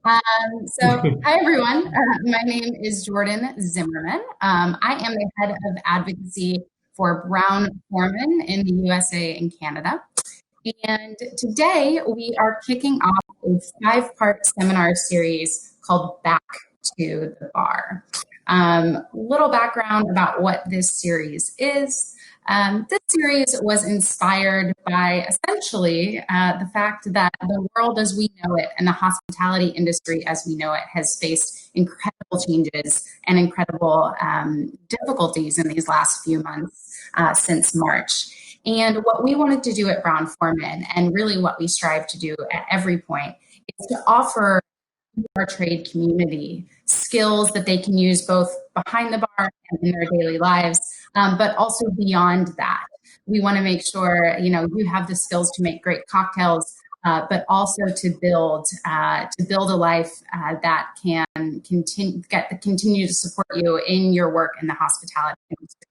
Hi everyone. My name is Jordan Zimmerman. I am the head of advocacy for Brown-Forman in the USA and Canada. And today we are kicking off a 5-part seminar series called Back to the Bar. Little background about what this series is. This series was inspired by essentially the fact that the world as we know it and the hospitality industry as we know it has faced incredible changes and incredible difficulties in these last few months since March. And what we wanted to do at Brown-Forman, and really what we strive to do at every point, is to offer our trade community skills that they can use both behind the bar and in their daily lives, but also beyond that. We want to make sure, you have the skills to make great cocktails, but also to build a life that can continue to support you in your work in the hospitality industry.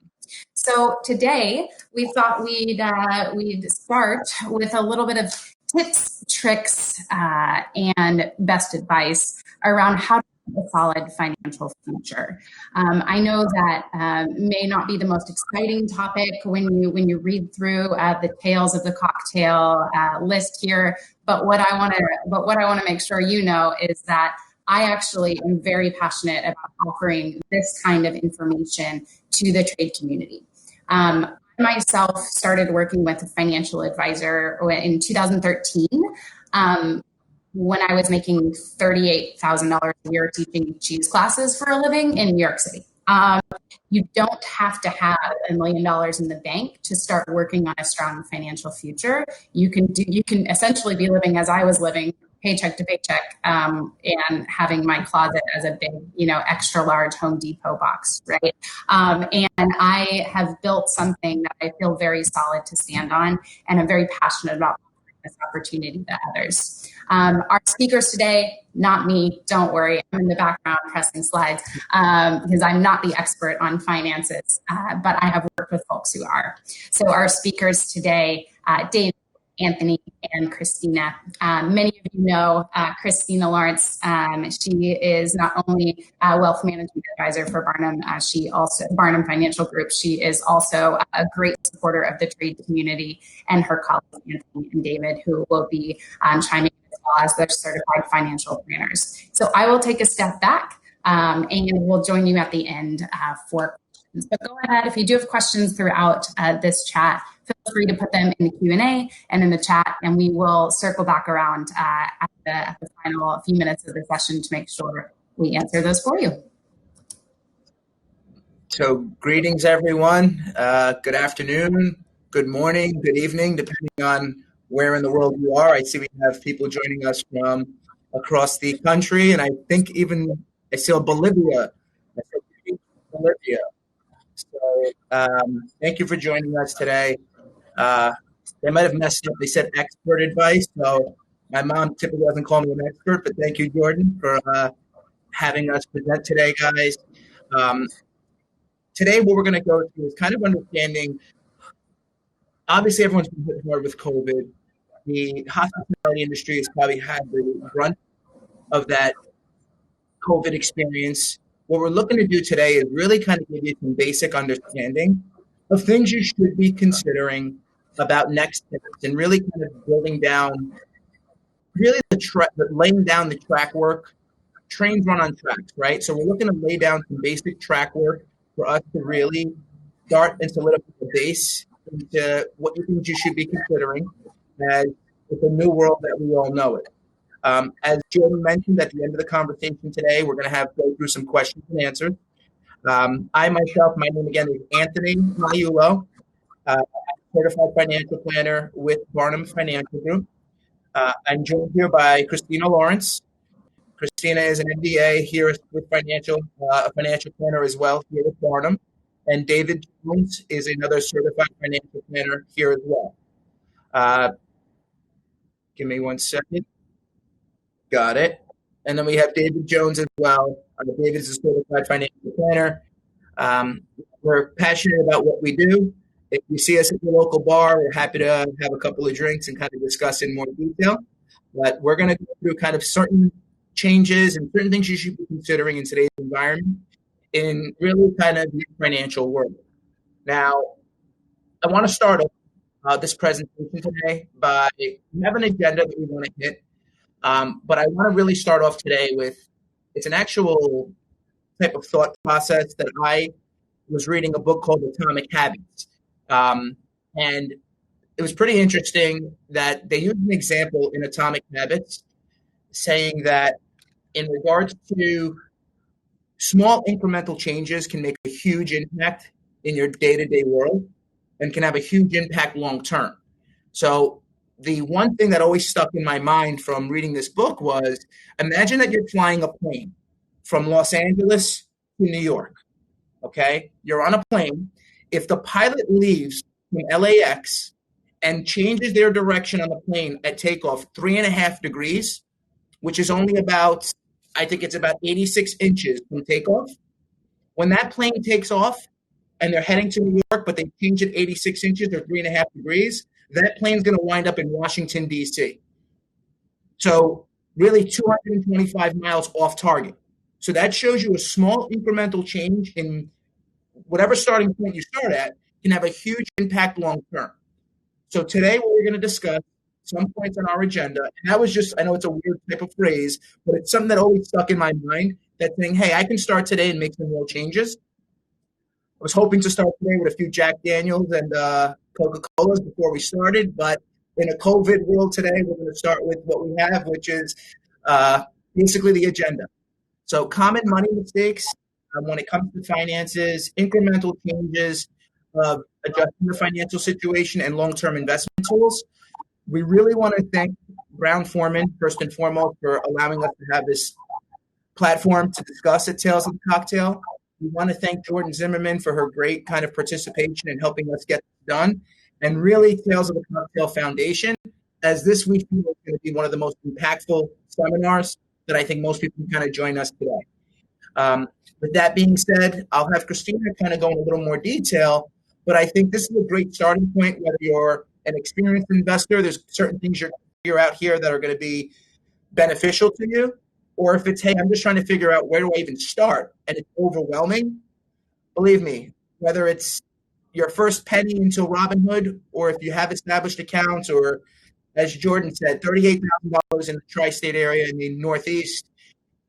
So today we thought we'd start with a little bit of tips, tricks, and best advice around how to have a solid financial future. I know that may not be the most exciting topic when you read through the tales of the cocktail list here, but what I want to make sure you know is that I actually am very passionate about offering this kind of information to the trade community. I myself started working with a financial advisor in 2013 when I was making $38,000 a year teaching cheese classes for a living in New York City. You don't have to have $1 million in the bank to start working on a strong financial future. You can essentially be living as I was living, paycheck to paycheck, and having my closet as a big, extra large Home Depot box, right? And I have built something that I feel very solid to stand on, and I'm very passionate about this opportunity to others. Our speakers today, not me, don't worry, I'm in the background pressing slides because I'm not the expert on finances, but I have worked with folks who are. So our speakers today, Dave, Anthony, and Christina. Many of you know Christina Lawrence. She is not only a wealth management advisor for Barnum, Barnum Financial Group. She is also a great supporter of the trade community, and her colleagues Anthony and David, who will be chiming in as well as their certified financial planners. So I will take a step back, and we'll join you at the end for questions. But go ahead, if you do have questions throughout this chat, feel free to put them in the Q&A and in the chat, and we will circle back around at the final few minutes of the session to make sure we answer those for you. So greetings, everyone. Good afternoon, good morning, good evening, depending on where in the world you are. I see we have people joining us from across the country, and I think even I see Bolivia. So thank you for joining us today. They might have messed up. They said expert advice. So my mom typically doesn't call me an expert, but thank you, Jordan, for having us present today, guys. Today, what we're going to go through is kind of understanding, obviously everyone's been hit hard with COVID. The hospitality industry has probably had the brunt of that COVID experience. What we're looking to do today is really kind of give you some basic understanding of things you should be considering about next steps, and really kind of building down, really laying down the track work. Trains run on tracks, right? So we're looking to lay down some basic track work for us to really start and solidify the base into what things you should be considering as it's a new world that we all know it. As Jordan mentioned at the end of the conversation today, we're going to go through some questions and answers. I myself, my name again is Anthony Maiulo, certified financial planner with Barnum Financial Group. I'm joined here by Christina Lawrence. Christina is an MBA here with a financial planner as well here at Barnum. And David Jones is another certified financial planner here as well. Give me 1 second. Got it. And then we have David Jones as well. David is a certified financial planner. We're passionate about what we do. If you see us at the local bar, we're happy to have a couple of drinks and kind of discuss in more detail. But we're going to go through kind of certain changes and certain things you should be considering in today's environment in really kind of the financial world. Now, I want to start off this presentation today by we have an agenda that we want to hit, but I want to really start off today with it's an actual type of thought process that I was reading a book called Atomic Habits, and it was pretty interesting that they used an example in Atomic Habits saying that in regards to small incremental changes can make a huge impact in your day-to-day world and can have a huge impact long-term. So the one thing that always stuck in my mind from reading this book was imagine that you're flying a plane from Los Angeles to New York, okay? You're on a plane. If the pilot leaves from LAX and changes their direction on the plane at takeoff 3.5 degrees, which is only about, I think it's about 86 inches from takeoff. When that plane takes off and they're heading to New York, but they change it 86 inches or 3.5 degrees, that plane's going to wind up in Washington, D.C. So really 225 miles off target. So that shows you a small incremental change in whatever starting point you start at can have a huge impact long term. So today what we're going to discuss some points on our agenda, and that was just, I know it's a weird type of phrase, but it's something that always stuck in my mind, that saying, hey, I can start today and make some real changes. I was hoping to start today with a few Jack Daniels and Coca-Colas before we started, but in a COVID world today, we're going to start with what we have, which is basically the agenda. So common money mistakes when it comes to finances, incremental changes of adjusting the financial situation, and long-term investment tools. We really want to thank Brown-Forman, first and foremost, for allowing us to have this platform to discuss at Tales of the Cocktail. We want to thank Jordan Zimmerman for her great kind of participation in helping us get this done. And really, Tales of the Cocktail Foundation, as this week is going to be one of the most impactful seminars that I think most people can kind of join us today. With that being said, I'll have Christina kind of go in a little more detail, but I think this is a great starting point, whether you're an experienced investor, there's certain things you're out here that are going to be beneficial to you, or if it's, hey, I'm just trying to figure out where do I even start, and it's overwhelming. Believe me, whether it's your first penny into Robinhood, or if you have established accounts, or as Jordan said, $38,000 in the tri-state area in the Northeast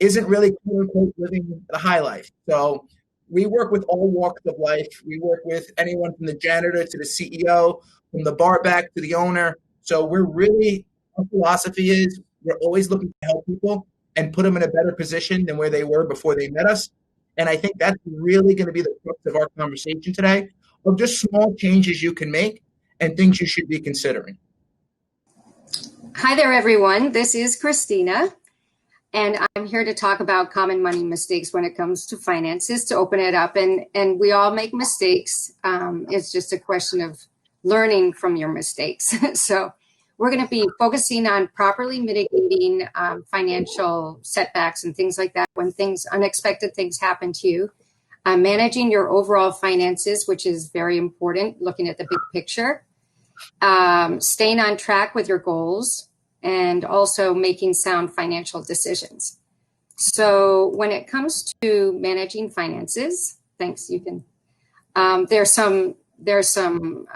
isn't really quote unquote living the high life. So we work with all walks of life. We work with anyone from the janitor to the CEO, from the bar back to the owner. So we're really, our philosophy is we're always looking to help people and put them in a better position than where they were before they met us. And I think that's really going to be the crux of our conversation today, of just small changes you can make and things you should be considering. Hi there, everyone. This is Christina, and I'm here to talk about common money mistakes when it comes to finances, to open it up. And we all make mistakes. It's just a question of learning from your mistakes. So we're going to be focusing on properly mitigating financial setbacks and things like that when unexpected things happen to you. Managing your overall finances, which is very important, looking at the big picture. Staying on track with your goals, and also making sound financial decisions. So when it comes to managing finances, there's some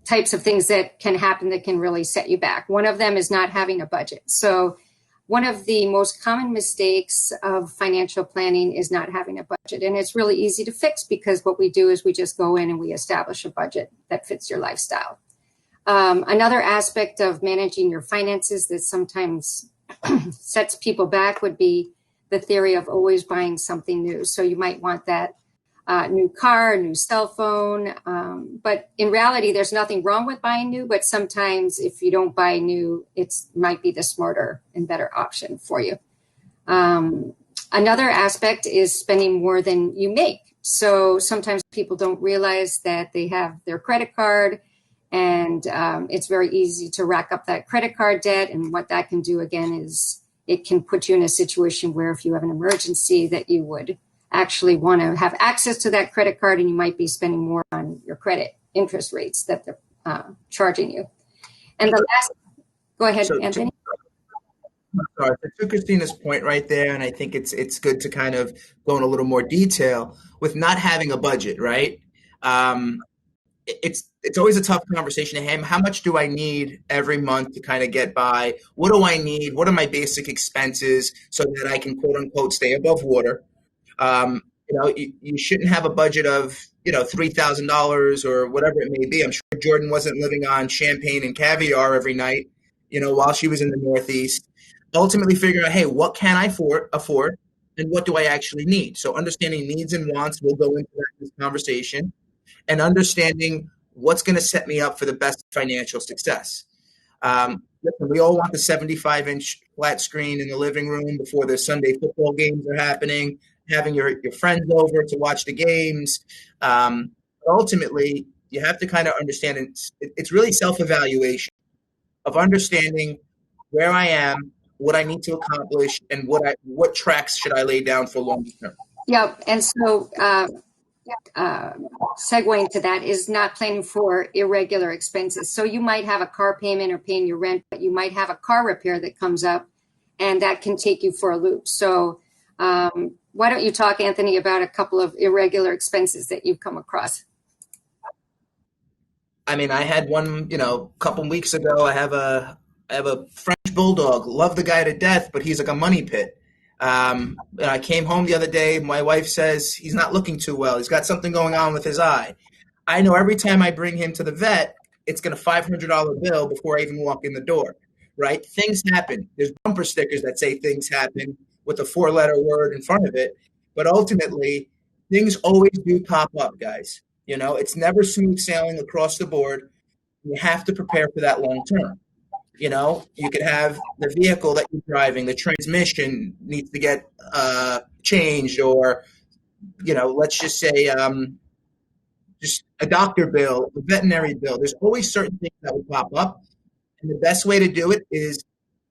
types of things that can happen that can really set you back. One of them is not having a budget. So one of the most common mistakes of financial planning is not having a budget. And it's really easy to fix, because what we do is we just go in and we establish a budget that fits your lifestyle. Another aspect of managing your finances that sometimes sets people back would be the theory of always buying something new. So you might want that new car, new cell phone. But in reality, there's nothing wrong with buying new. But sometimes if you don't buy new, it might be the smarter and better option for you. Another aspect is spending more than you make. So sometimes people don't realize that they have their credit card, and it's very easy to rack up that credit card debt. And what that can do, again, is it can put you in a situation where if you have an emergency, that you would actually want to have access to that credit card, and you might be spending more on your credit interest rates that they're charging you. And the last, go ahead, Anthony. Sorry, to Christina's point right there, and I think it's good to kind of go in a little more detail with not having a budget, right? Um, it's always a tough conversation to have. How much do I need every month to kind of get by? What do I need? What are my basic expenses so that I can quote unquote stay above water? You shouldn't have a budget of $3,000 or whatever it may be. I'm sure Jordan wasn't living on champagne and caviar every night, while she was in the Northeast. Ultimately, figuring out, hey, what can I afford, and what do I actually need? So understanding needs and wants will go into this conversation, and understanding what's going to set me up for the best financial success. Listen, we all want the 75-inch flat screen in the living room before the Sunday football games are happening, having your friends over to watch the games. Ultimately, you have to kind of understand it's really self-evaluation of understanding where I am, what I need to accomplish, and what tracks should I lay down for long term. Yep. And so segueing to that is not planning for irregular expenses. So you might have a car payment or paying your rent, but you might have a car repair that comes up, and that can take you for a loop. So why don't you talk, Anthony, about a couple of irregular expenses that you've come across? I mean, I had one, a couple weeks ago. I have a French bulldog. Love the guy to death, but he's like a money pit. I came home the other day. My wife says he's not looking too well. He's got something going on with his eye. I know every time I bring him to the vet, it's going to $500 bill before I even walk in the door, right? Things happen. There's bumper stickers that say things happen with a 4-letter word in front of it. But ultimately, things always do pop up, guys. It's never smooth sailing across the board. You have to prepare for that long term. You could have the vehicle that you're driving, the transmission needs to get changed, or, let's just say just a doctor bill, a veterinary bill. There's always certain things that will pop up. And the best way to do it is,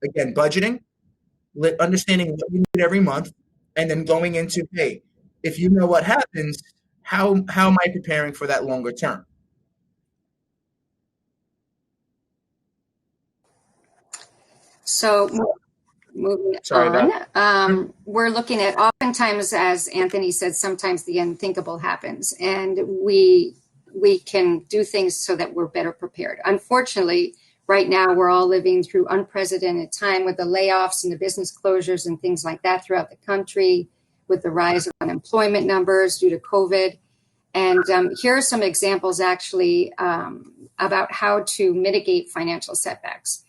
again, budgeting, understanding what you need every month, and then going into, hey, if you know what happens, how am I preparing for that longer term? So moving on, we're looking at, oftentimes, as Anthony said, sometimes the unthinkable happens, and we can do things so that we're better prepared. Unfortunately, right now we're all living through unprecedented time with the layoffs and the business closures and things like that throughout the country, with the rise of unemployment numbers due to COVID. And here are some examples actually about how to mitigate financial setbacks.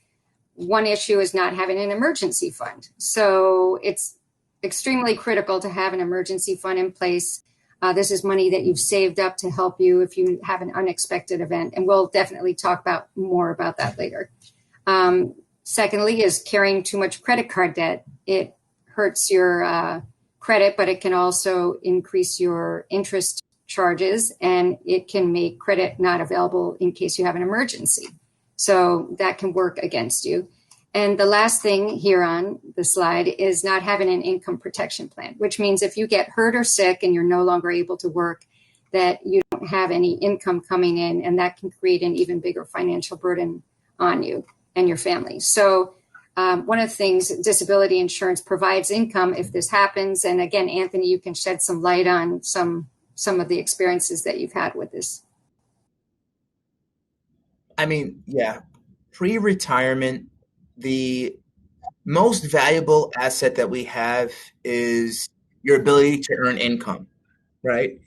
One issue is not having an emergency fund. So it's extremely critical to have an emergency fund in place. This is money that you've saved up to help you if you have an unexpected event. And we'll definitely talk more about that later. Secondly is carrying too much credit card debt. It hurts your credit, but it can also increase your interest charges, and it can make credit not available in case you have an emergency. So that can work against you. And the last thing here on the slide is not having an income protection plan, which means if you get hurt or sick and you're no longer able to work, that you don't have any income coming in, and that can create an even bigger financial burden on you and your family. So one of the things, disability insurance provides income if this happens. And again, Anthony, you can shed some light on some of the experiences that you've had with this. I mean, yeah, pre-retirement, the most valuable asset that we have is your ability to earn income, right?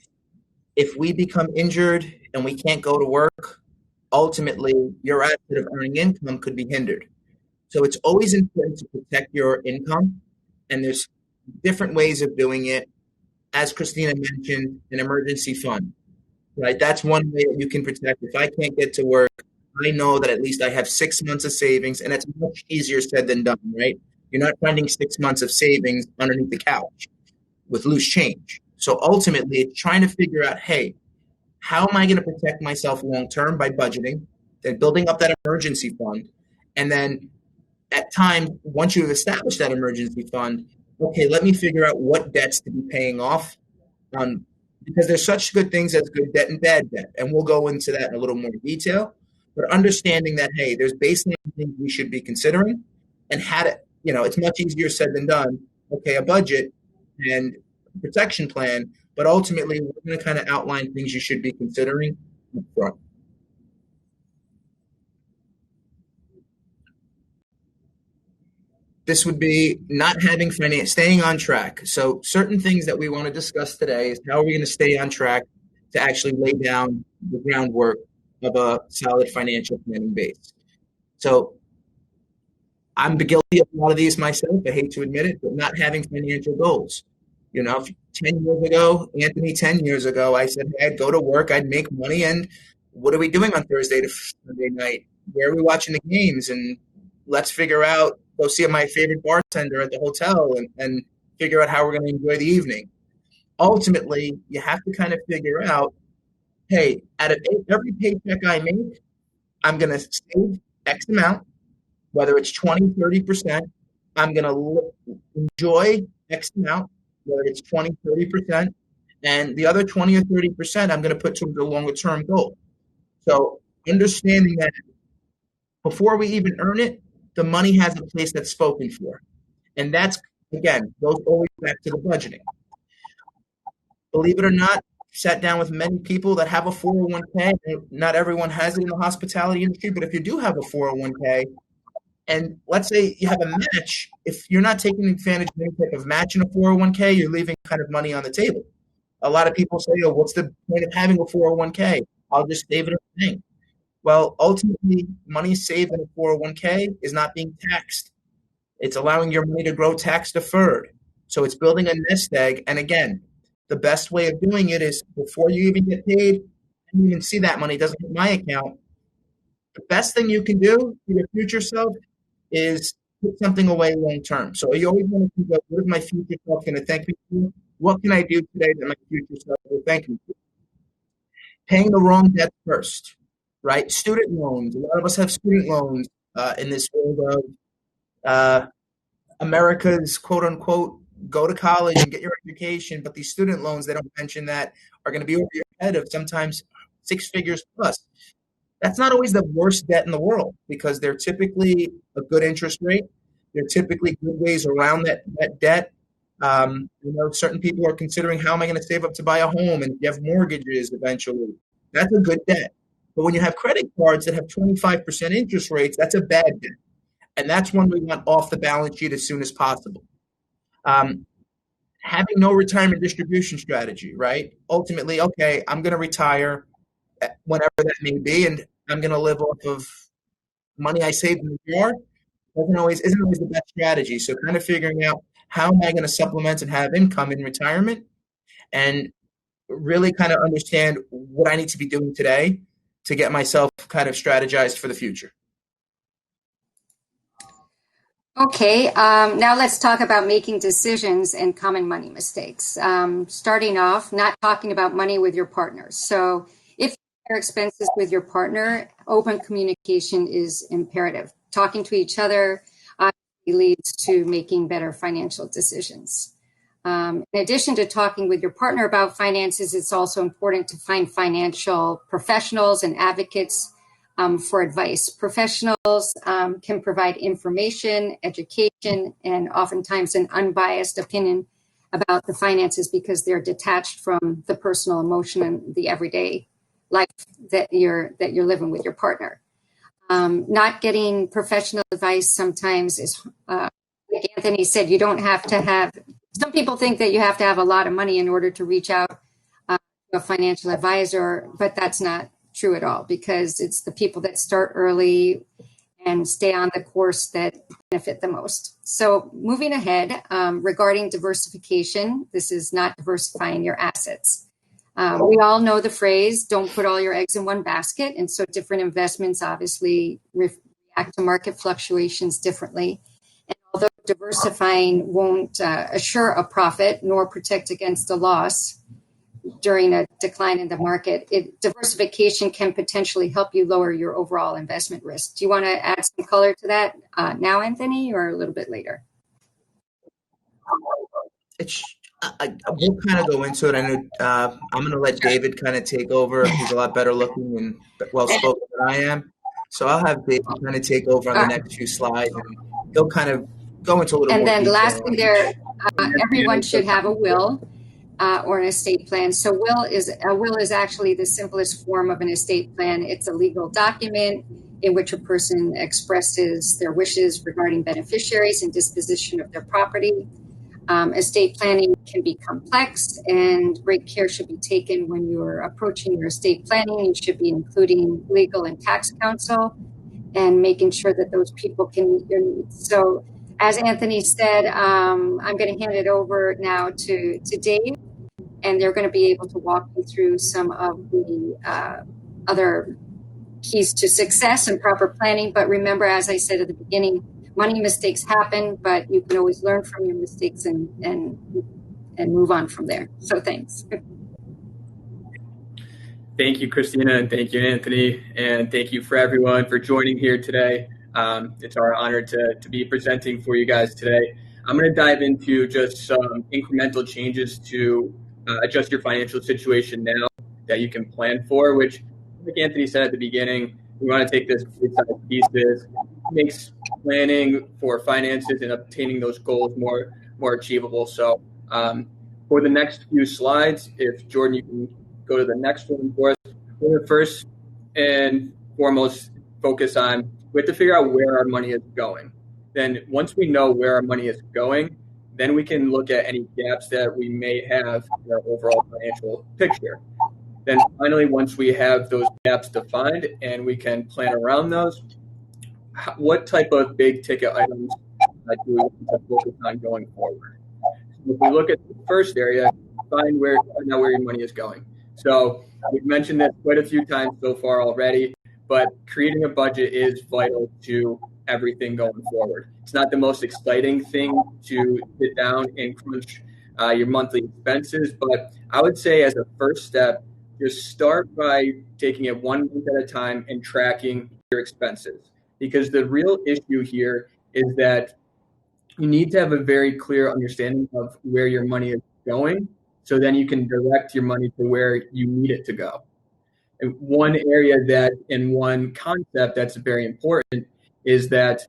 If we become injured and we can't go to work, ultimately your asset of earning income could be hindered. So it's always important to protect your income, and there's different ways of doing it. As Christina mentioned, an emergency fund, right? That's one way that you can protect. If I can't get to work, I know that at least I have 6 months of savings, and it's much easier said than done, right? You're not finding 6 months of savings underneath the couch with loose change. So ultimately, it's trying to figure out, hey, how am I going to protect myself long-term by budgeting, then building up that emergency fund, and then at times, once you've established that emergency fund, okay, let me figure out what debts to be paying off, because there's such good things as good debt and bad debt, and we'll go into that in a little more detail. But understanding that, hey, there's baseline things we should be considering, and how to, it's much easier said than done. Okay, a budget and protection plan, but ultimately we're going to kind of outline things you should be considering up front. This would be not having finance, staying on track. So certain things that we want to discuss today is how are we going to stay on track to actually lay down the groundwork of a solid financial planning base. So I'm guilty of a lot of these myself. I hate to admit it, but not having financial goals. 10 years ago, Anthony, 10 years ago, I said, hey, I'd go to work, I'd make money, and what are we doing on Thursday to Sunday night? Where are we watching the games? And let's figure out, go see my favorite bartender at the hotel and figure out how we're going to enjoy the evening. Ultimately, you have to kind of figure out, hey, out of every paycheck I make, I'm going to save X amount, whether it's 20, 30%. I'm going to enjoy X amount, whether it's 20, 30%. And the other 20 or 30%, I'm going to put towards a longer term goal. So understanding that before we even earn it, the money has a place that's spoken for. And that's, again, goes always back to the budgeting. Believe it or not, sat down with many people that have a 401k. Not everyone has it in the hospitality industry, but if you do have a 401k, and let's say you have a match, if you're not taking advantage of any type of match in a 401k, you're leaving kind of money on the table. A lot of people say, oh, what's the point of having a 401k? I'll just save it in a thing. Well, ultimately, money saved in a 401k is not being taxed. It's allowing your money to grow tax deferred. So it's building a nest egg. And again, the best way of doing it is before you even get paid, and you even see that money doesn't hit my account. The best thing you can do for your future self is put something away long term. So you always want to think about, what is my future self going to thank me for? What can I do today that my future self will thank me for? Paying the wrong debt first, right? Student loans. A lot of us have student loans in this world of America's quote unquote go to college and get your education, but these student loans, they don't mention that, are going to be over your head of sometimes 6 figures plus. That's not always the worst debt in the world because they're typically a good interest rate. They're typically good ways around that debt. Certain people are considering, how am I going to save up to buy a home? And if you have mortgages eventually, that's a good debt. But when you have credit cards that have 25% interest rates, that's a bad debt. And that's one we want off the balance sheet as soon as possible. Having no retirement distribution strategy, right? Ultimately, okay, I'm going to retire whenever that may be, and I'm going to live off of money I saved in the jar. Isn't always the best strategy. So kind of figuring out, how am I going to supplement and have income in retirement, and really kind of understand what I need to be doing today to get myself kind of strategized for the future. Okay, now let's talk about making decisions and common money mistakes. Starting off, not talking about money with your partners. So if you share expenses with your partner, open communication is imperative. Talking to each other leads to making better financial decisions. In addition to talking with your partner about finances, it's also important to find financial professionals and advocates for advice. Professionals can provide information, education, and oftentimes an unbiased opinion about the finances because they're detached from the personal emotion and the everyday life that you're living with your partner. Not getting professional advice sometimes is, like Anthony said, you don't have to have, some people think that you have to have a lot of money in order to reach out to a financial advisor, but that's not true at all, because it's the people that start early and stay on the course that benefit the most. So moving ahead, regarding diversification, this is not diversifying your assets. We all know the phrase, don't put all your eggs in one basket. And so different investments obviously react to market fluctuations differently. And although diversifying won't assure a profit nor protect against a loss during a decline in the market, diversification can potentially help you lower your overall investment risk. Do you want to add some color to that now, Anthony, or a little bit later? We'll kind of go into it. I know I'm going to let David kind of take over. He's a lot better looking and well-spoken than I am. So I'll have David kind of take over on the next few slides, and he'll kind of go into a little And more then detail. lastly, everyone should have a will or an estate plan. So a will is actually the simplest form of an estate plan. It's a legal document in which a person expresses their wishes regarding beneficiaries and disposition of their property. Estate planning can be complex, and great care should be taken when you're approaching your estate planning. You should be including legal and tax counsel and making sure that those people can meet your needs. So, as Anthony said, I'm going to hand it over now to Dave, and they're going to be able to walk you through some of the other keys to success and proper planning. But remember, as I said at the beginning, money mistakes happen, but you can always learn from your mistakes and move on from there. So thanks. Thank you, Christina, and thank you, Anthony, and thank you for everyone for joining here today. It's our honor to be presenting for you guys today. I'm going to dive into just some incremental changes to adjust your financial situation now that you can plan for, which, like Anthony said at the beginning, we want to take this bite-sized pieces, makes planning for finances and obtaining those goals more achievable. So for the next few slides, if Jordan, you can go to the next one for us. We're going to first and foremost focus on, we have to figure out where our money is going. Then once we know where our money is going, then we can look at any gaps that we may have in our overall financial picture. Then finally, once we have those gaps defined and we can plan around those, what type of big ticket items do we want to focus on going forward? So if we look at the first area, find where your money is going. So we've mentioned this quite a few times so far already, but creating a budget is vital to everything going forward. It's not the most exciting thing to sit down and crunch your monthly expenses, but I would say as a first step, just start by taking it 1 month at a time and tracking your expenses. Because the real issue here is that you need to have a very clear understanding of where your money is going, so then you can direct your money to where you need it to go. And one area that, and one concept that's very important is that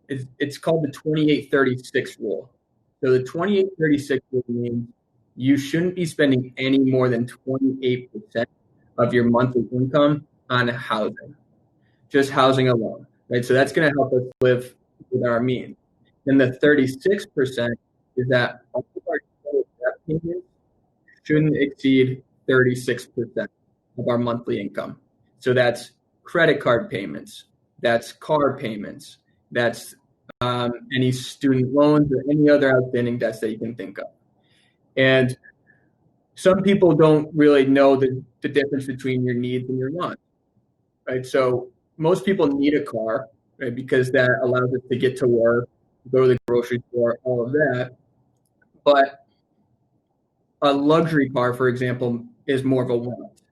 it's called the 28-36 rule. So the 28-36 rule means you shouldn't be spending any more than 28% of your monthly income on housing, just housing alone, right? So that's going to help us live with our means. Then the 36% is that all of our total debt payments shouldn't exceed 36% of our monthly income. So that's credit card payments, that's car payments, that's any student loans or any other outstanding debts that you can think of. And some people don't really know the difference between your needs and your wants, right? So most people need a car, right, because that allows us to get to work, go to the grocery store, all of that. But a luxury car, for example, is more of a want,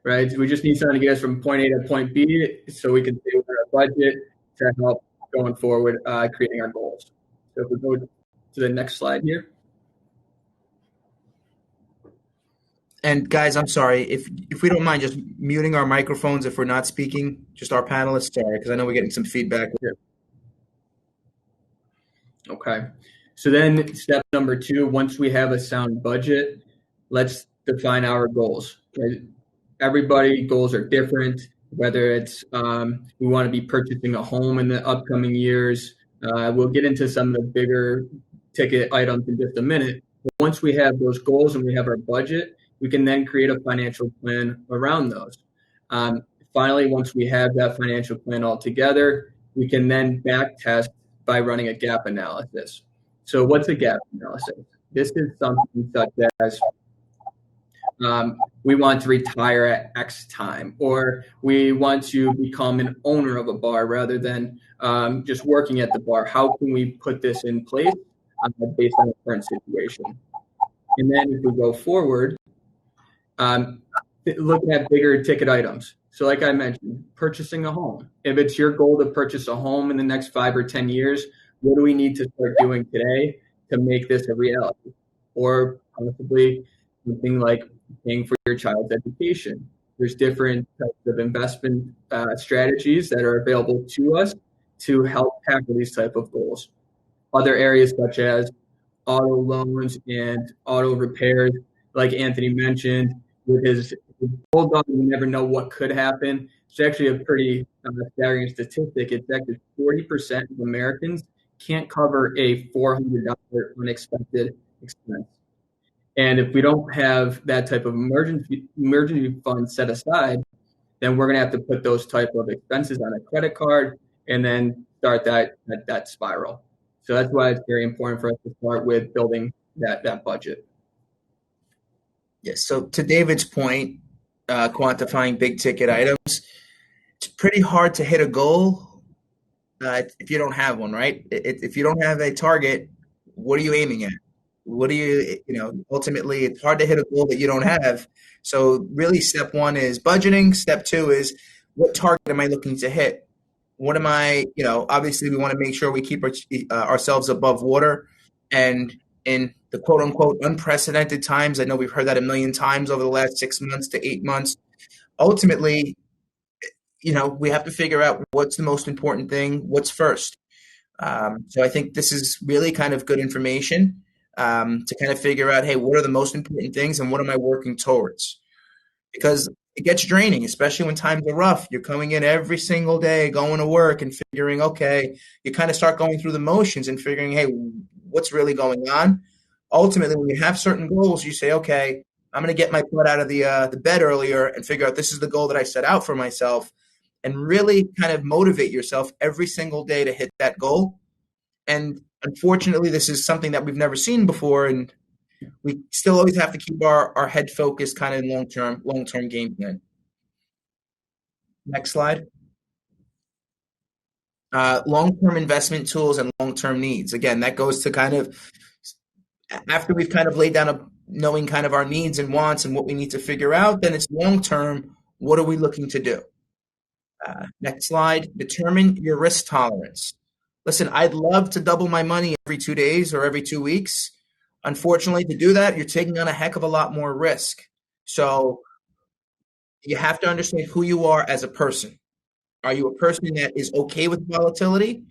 right? So we just need something to get us from point A to point B so we can stay within our budget to help going forward, creating our goals. So if we go to the next slide here. And guys, I'm sorry, if we don't mind just muting our microphones if we're not speaking, just our panelists, sorry, because I know we're getting some feedback here. Okay. So then step number 2, once we have a sound budget, let's define our goals. Right? Everybody goals are different, whether it's we want to be purchasing a home in the upcoming years. We'll get into some of the bigger ticket items in just a minute. But once we have those goals and we have our budget, we can then create a financial plan around those. Finally, once we have that financial plan all together, we can then back test by running a gap analysis. So what's a gap analysis? This is something such as we want to retire at X time, or we want to become an owner of a bar rather than just working at the bar. How can we put this in place based on the current situation? And then if we go forward, looking at bigger ticket items. So like I mentioned, purchasing a home. If it's your goal to purchase a home in the next 5 or 10 years, what do we need to start doing today to make this a reality? Or possibly something like paying for your child's education. There's different types of investment strategies that are available to us to help tackle these type of goals. other areas such as auto loans and auto repairs, like Anthony mentioned, with his bulldog, you never know what could happen. It's actually a pretty staggering statistic. It's actually 40% of Americans can't cover a $400 unexpected expense. And if we don't have that type of emergency fund set aside, then we're going to have to put those type of expenses on a credit card and then start that spiral. So that's why it's very important for us to start with building that budget. Yes. So to David's point, quantifying big ticket items, it's pretty hard to hit a goal if you don't have one, right? If you don't have a target, what are you aiming at? What do you ultimately, it's hard to hit a goal that you don't have. So really step one is budgeting. Step two is, what target am I looking to hit? What am I, obviously we want to make sure we keep ourselves above water. And in the quote unquote unprecedented times, I know we've heard that a million times over the last 6 months to 8 months. Ultimately, we have to figure out what's the most important thing, what's first. So I think this is really kind of good information to kind of figure out, hey, what are the most important things and what am I working towards? Because it gets draining, especially when times are rough. You're coming in every single day, going to work and figuring, okay, you kind of start going through the motions and figuring, hey, what's really going on? Ultimately, when you have certain goals, you say, okay, I'm going to get my butt out of the bed earlier and figure out this is the goal that I set out for myself, and really kind of motivate yourself every single day to hit that goal. And unfortunately, this is something that we've never seen before, and we still always have to keep our head focused kind of in long-term game plan. Next slide. Long-term investment tools and long-term needs. Again, that goes to kind of, after we've kind of laid down knowing kind of our needs and wants and what we need to figure out, then it's long-term, what are we looking to do? Next slide. Determine your risk tolerance. Listen, I'd love to double my money every 2 days or every 2 weeks. Unfortunately, to do that, you're taking on a heck of a lot more risk. So you have to understand who you are as a person. Are you a person that is okay with volatility?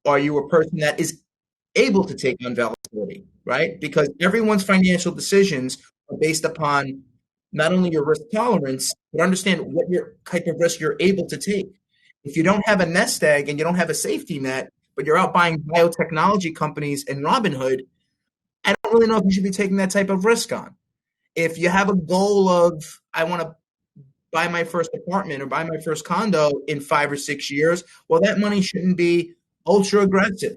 Or are you a person that is able to take on volatility, right? Because everyone's financial decisions are based upon not only your risk tolerance, but understand what your type of risk you're able to take. If you don't have a nest egg and you don't have a safety net, but you're out buying biotechnology companies and Robinhood, I don't really know if you should be taking that type of risk on. If you have a goal of, I want to buy my first apartment or buy my first condo in 5 or 6 years, well, that money shouldn't be ultra aggressive.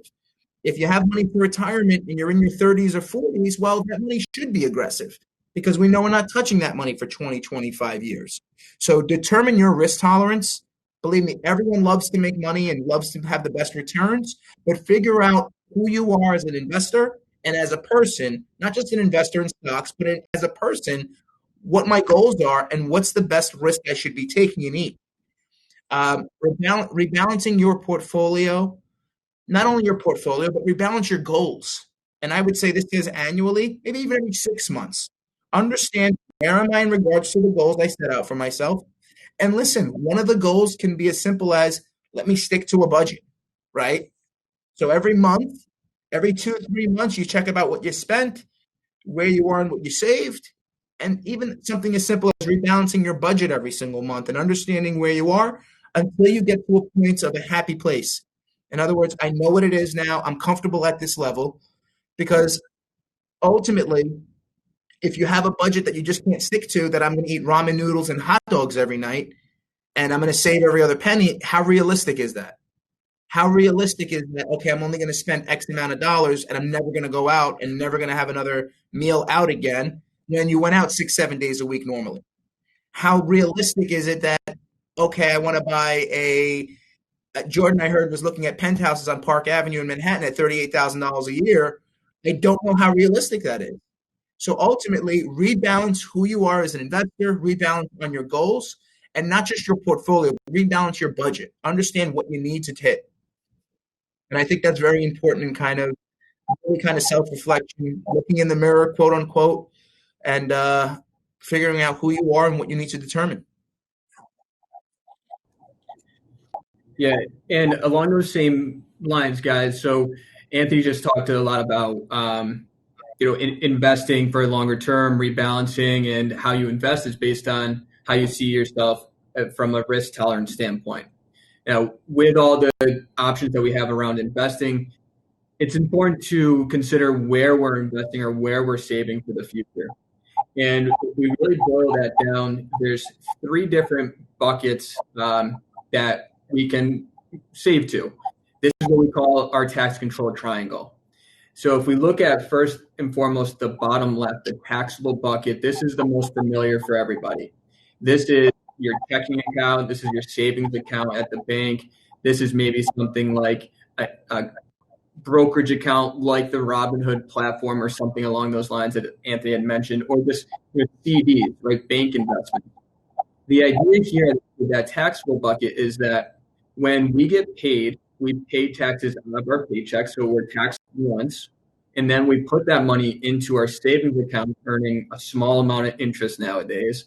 If you have money for retirement and you're in your 30s or 40s, well, that money should be aggressive, because we know we're not touching that money for 20, 25 years. So determine your risk tolerance. Believe me, everyone loves to make money and loves to have the best returns, but figure out who you are as an investor and as a person, not just an investor in stocks, but as a person, what my goals are and what's the best risk I should be taking in each. Rebalancing your portfolio, not only your portfolio, but rebalance your goals. And I would say this is annually, maybe even every 6 months. Understand where am I in regards to the goals I set out for myself. And listen, one of the goals can be as simple as, let me stick to a budget, right? So every month, every 2-3 months, you check about what you spent, where you are and what you saved, and even something as simple as rebalancing your budget every single month and understanding where you are until you get to a point of a happy place. In other words, I know what it is now. I'm comfortable at this level, because ultimately, if you have a budget that you just can't stick to, that I'm going to eat ramen noodles and hot dogs every night, and I'm going to save every other penny, how realistic is that? How realistic is that, okay, I'm only going to spend X amount of dollars and I'm never going to go out and never going to have another meal out again when you went out 6-7 days a week normally? How realistic is it that, okay, I want to buy Jordan, I heard, was looking at penthouses on Park Avenue in Manhattan at $38,000 a year. I don't know how realistic that is. So ultimately, rebalance who you are as an investor, rebalance on your goals, and not just your portfolio, but rebalance your budget. Understand what you need to hit. And I think that's very important in kind of really kind of self-reflection, looking in the mirror, quote unquote, and figuring out who you are and what you need to determine. Yeah, and along those same lines, guys, so Anthony just talked a lot about investing for longer term, rebalancing, and how you invest is based on how you see yourself from a risk tolerance standpoint. Now, with all the options that we have around investing, it's important to consider where we're investing or where we're saving for the future. And if we really boil that down, there's 3 different buckets that we can save to. This is what we call our tax control triangle. So if we look at first and foremost the bottom left, the taxable bucket, this is the most familiar for everybody. This is your checking account. This is your savings account at the bank. This is maybe something like a brokerage account like the Robinhood platform or something along those lines that Anthony had mentioned, or just CDs, right? Bank investments. The idea here with that taxable bucket is that when we get paid, we pay taxes out of our paycheck, so we're taxed once, and then we put that money into our savings account, earning a small amount of interest nowadays.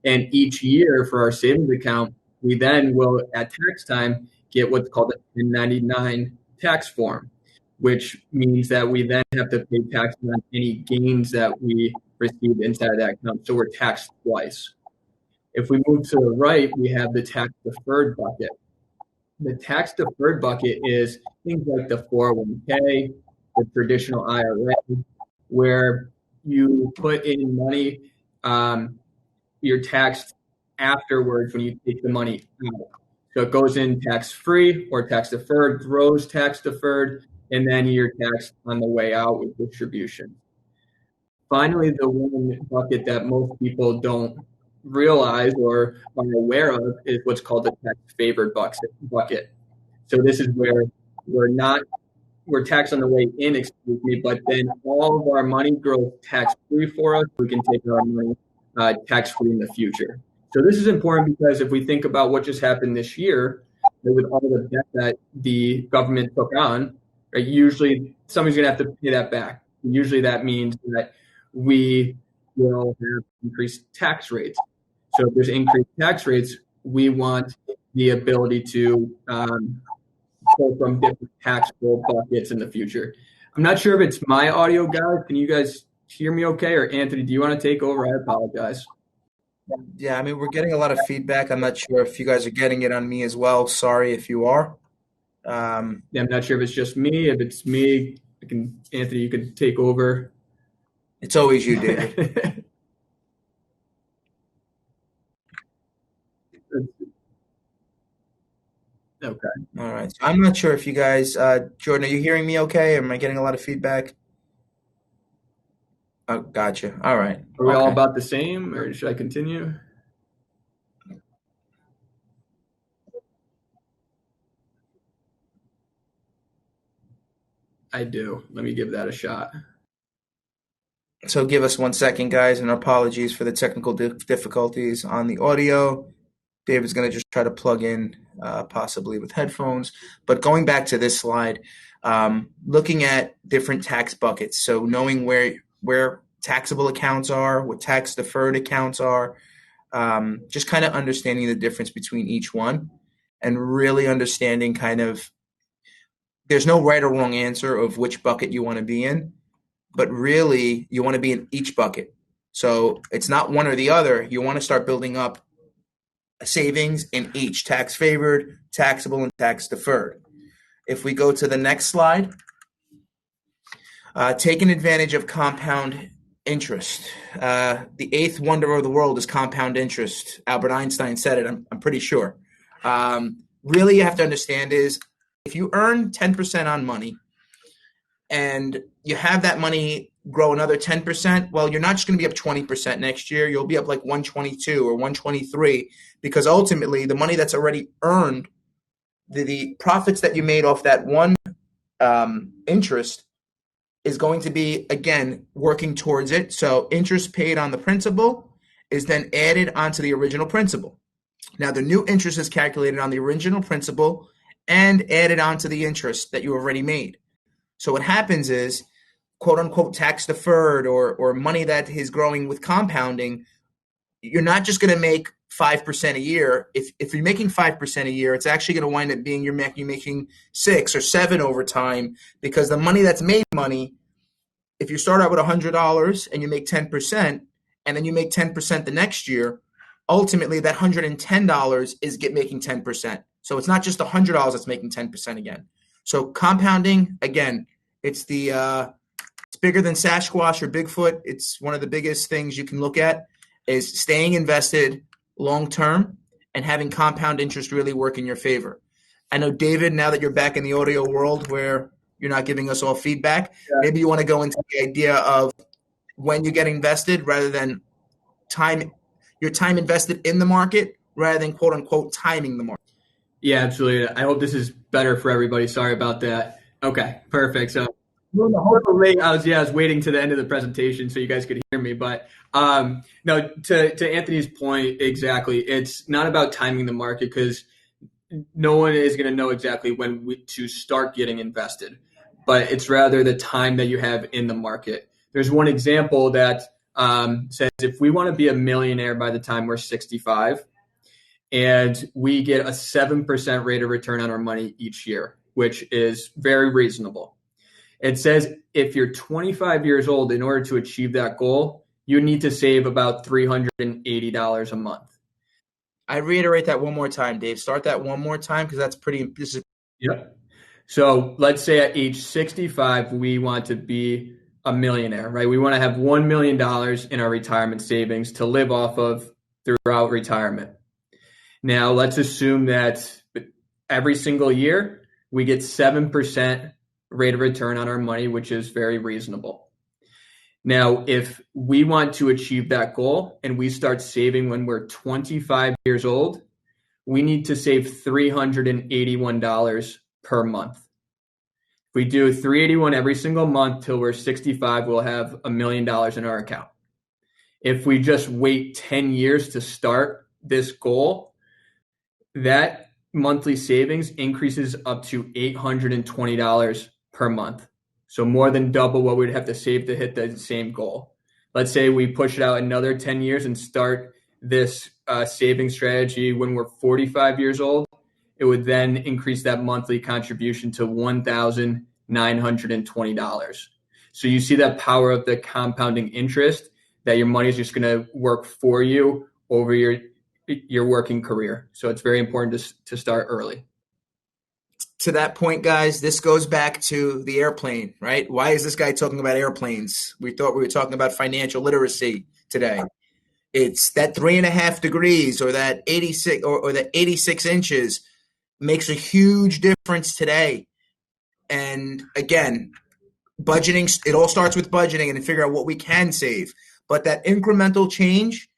And each year for our savings account, we then will, at tax time, get what's called a 1099 tax form, which means that we then have to pay taxes on any gains that we receive inside of that account. So we're taxed twice. If we move to the right, we have the tax deferred bucket. The tax deferred bucket is things like the 401k, the traditional IRA, where you put in money, you're taxed afterwards when you take the money out. So it goes in tax-free or tax-deferred, grows tax-deferred, and then you're taxed on the way out with distribution. Finally, the one bucket that most people don't realize or are aware of is what's called the tax-favored bucket. So this is where we're taxed on the way in, but then all of our money grows tax-free for us. We can take our money tax-free in the future. So this is important because if we think about what just happened this year, with all the debt that the government took on, right, usually somebody's going to have to pay that back. Usually that means that we will have increased tax rates. So if there's increased tax rates, we want the ability to pull from different taxable buckets in the future. I'm not sure if it's my audio, guys. Can you guys hear me okay? Or Anthony, do you want to take over? I apologize. Yeah, I mean, we're getting a lot of feedback. I'm not sure if you guys are getting it on me as well. Sorry if you are. Yeah, I'm not sure if it's just me. If it's me, Anthony, you can take over. It's always you, David. Okay. All right. So I'm not sure if you guys, Jordan, are you hearing me okay? Am I getting a lot of feedback? Oh, gotcha. All right. Are we all about the same, or should I continue? I do. Let me give that a shot. So give us 1 second, guys, and apologies for the technical difficulties on the audio. David's going to just try to plug in possibly with headphones. But going back to this slide, looking at different tax buckets, so knowing where taxable accounts are, what tax deferred accounts are, just kind of understanding the difference between each one and really understanding kind of there's no right or wrong answer of which bucket you want to be in, but really you want to be in each bucket. So it's not one or the other. You want to start building up savings in each, tax favored, taxable, and tax deferred. If we go to the next slide, taking advantage of compound interest. The eighth wonder of the world is compound interest. Albert Einstein said it, I'm pretty sure. Really you have to understand is if you earn 10% on money and you have that money grow another 10%, well, you're not just going to be up 20% next year. You'll be up like 122 or 123 because ultimately the money that's already earned, the profits that you made off that one interest is going to be, again, working towards it. So interest paid on the principal is then added onto the original principal. Now, the new interest is calculated on the original principal and added onto the interest that you already made. So what happens is, quote unquote, tax deferred or money that is growing with compounding, you're not just going to make 5% a year, if you're making 5% a year, it's actually going to wind up being you're making 6 or 7 over time, because the money that's made money, if you start out with $100 and you make 10%, and then you make 10% the next year, ultimately that $110 is making 10%. So it's not just $100 that's making 10% again. So compounding, again, it's bigger than Sasquatch or Bigfoot. It's one of the biggest things you can look at is staying invested long term and having compound interest really work in your favor. I know, David, now that you're back in the audio world where you're not giving us all feedback, maybe you want to go into the idea of when you get invested rather than your time invested in the market rather than quote unquote timing the market. Yeah, absolutely. I hope this is better for everybody. Sorry about that. Okay, perfect. So I was waiting to the end of the presentation so you guys could hear me. But no, to Anthony's point, exactly. It's not about timing the market, because no one is going to know exactly when to start getting invested, but it's rather the time that you have in the market. There's one example that says if we want to be a millionaire by the time we're 65, and we get a 7% rate of return on our money each year, which is very reasonable. It says if you're 25 years old, in order to achieve that goal, you need to save about $380 a month. I reiterate that one more time, Dave. Start that one more time, because that's pretty. Yep. So let's say at age 65, we want to be a millionaire, right? We want to have $1 million in our retirement savings to live off of throughout retirement. Now, let's assume that every single year we get 7% rate of return on our money, which is very reasonable. Now, if we want to achieve that goal and we start saving when we're 25 years old, we need to save $381 per month. If we do $381 every single month till we're 65, we'll have $1 million in our account. If we just wait 10 years to start this goal, that monthly savings increases up to $820 per month. So more than double what we'd have to save to hit the same goal. Let's say we push it out another 10 years and start this saving strategy when we're 45 years old. It would then increase that monthly contribution to $1,920. So you see that power of the compounding interest, that your money is just going to work for you over your working career. So it's very important to start early. To that point, guys, this goes back to the airplane, right? Why is this guy talking about airplanes? We thought we were talking about financial literacy today. It's that 3.5 degrees or that 86 or that 86 inches makes a huge difference today. And again, budgeting, it all starts with budgeting and to figure out what we can save. But that incremental change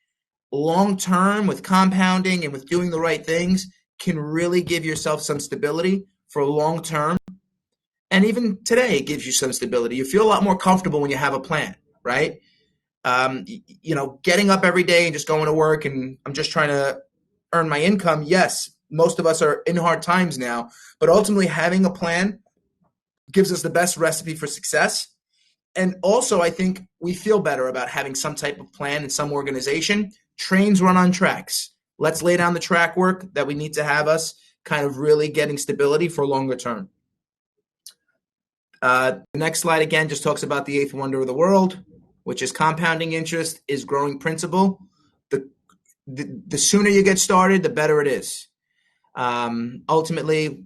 long term with compounding and with doing the right things can really give yourself some stability for long term. And even today, it gives you some stability. You feel a lot more comfortable when you have a plan, right? Getting up every day and just going to work and I'm just trying to earn my income. Yes, most of us are in hard times now, but ultimately having a plan gives us the best recipe for success. And also, I think we feel better about having some type of plan and some organization. Trains run on tracks. Let's lay down the track work that we need to have us kind of really getting stability for longer term. The next slide, again, just talks about the eighth wonder of the world, which is compounding interest is growing principle. The sooner you get started, the better it is. Ultimately,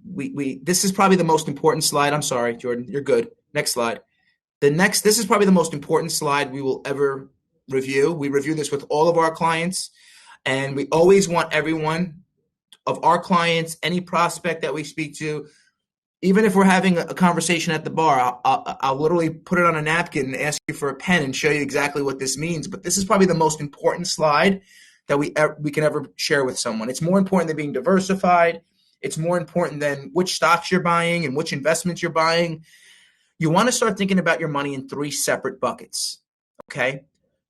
this is probably the most important slide. I'm sorry, Jordan, you're good. Next slide. This is probably the most important slide we will ever review. We review this with all of our clients, and we always want everyone of our clients, any prospect that we speak to, even if we're having a conversation at the bar, I'll literally put it on a napkin and ask you for a pen and show you exactly what this means. But this is probably the most important slide that we can ever share with someone. It's more important than being diversified. It's more important than which stocks you're buying and which investments you're buying. You want to start thinking about your money in 3 separate buckets, okay?